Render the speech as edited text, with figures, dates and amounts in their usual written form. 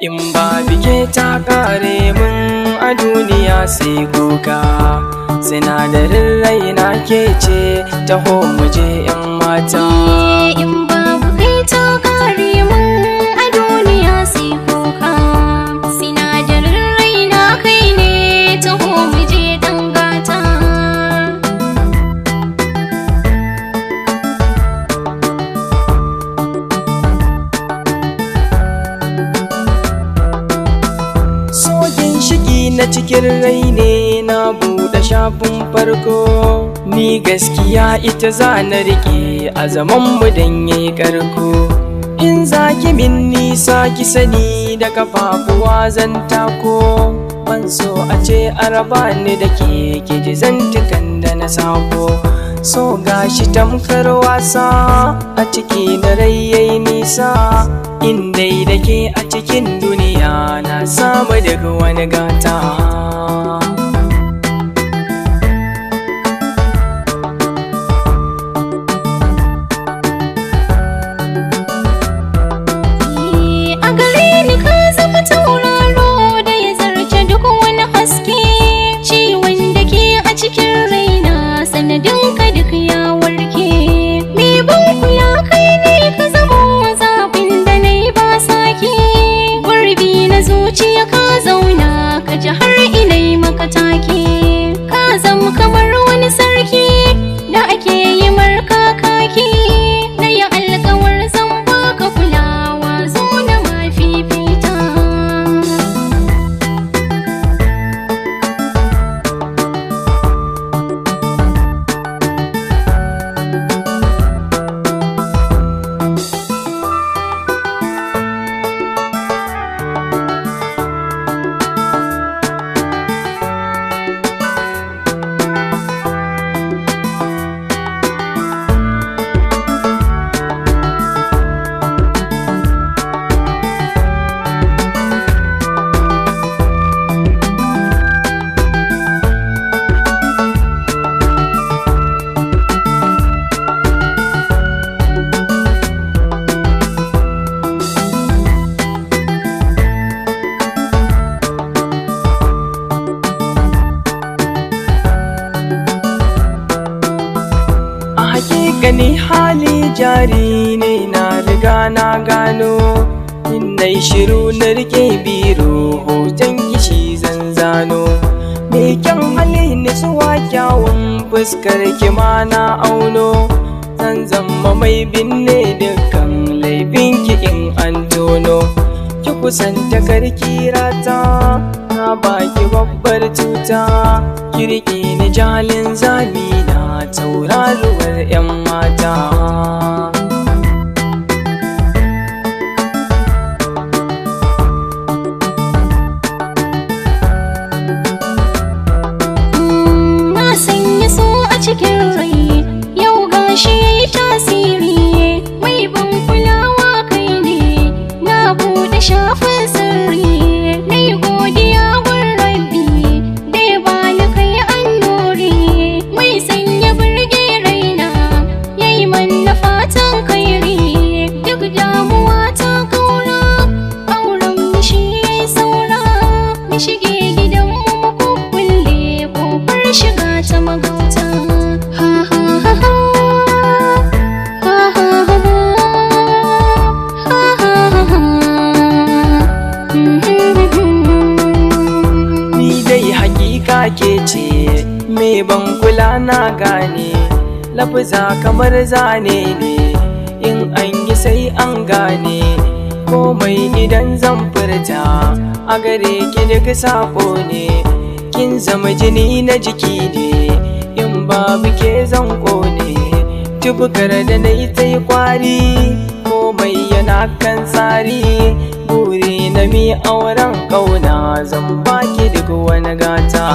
In ba bike ta kare mun a duniya sai kuka, sinadarin raina ke ce taho muje 'yan mata. In babu kai ta kare mun a duniya sai kuka, sinadarin raina kai ne taho muje dan gata. Sogin shigi na cikin rai ne na buɗe shafin farko, ni gaskiya ita za na rike a zaman mu dan yayi karko. In zaki min nisa ki sani da kafafuwa zan tako, ban so a ce araba ni da ke ji zantukan da na sako. So gashi tamkar wasa a ciki na rai yayi nisa, in dai da ke a cikin duniya na samu daga wani gata. A gare ni ka zama tauraro da ya zarce duk wani haske, ciwon da ke a cikin raina sanadin ka duk ya warke. Me ban kula kai ne ka zama zaɓin da na yi ba sake, gurbi na zuciya ka zauna ka ji har inai maka take. Ka zama kamar wani sarki da ake yi marka kaki, na yi alkawar zan baka kulawa zo na mafifita. Gani hali jari ne na riga na gano, in nai shiru na rike biro hoton kishi zan zano. Me kyan hali nutsuwa kyawun fuskar kima na auno, zan zama mai binne dukkan laifin ki in an tono. Ki kusanta karkirata na baki babbar tuta, ki rike ni jalin zamina tauraruwar 'yan mata. Na sanya so a cikin rai yau gashi yayi tasiri, mai ban kulawa kai ne na bude shafin sirri. Na yi godiya gun rabbi da ya bani kai annuri, mai sanya birge raina yayi manna fatan kairi. Duk damuwa ta kaura auren mishi yayi saura, mi shige gidan mu kukkulle kofar shiga ta magauta. Ha ha ha ha, ha ha ha ha, ha ha ha ha. Ni dai hakika ke ce me ban kula na gane, lafuza kamar zane ne in an yi sai an gane. Komai idan zan furta a gare ki duk sako ne, kin zama jini na jiki ne, in babu ke zan kone. Tubukar da na yi ta yi kwari, komai yana kan tsari. Buri na mi auren ƙauna zan baki duk wani gata.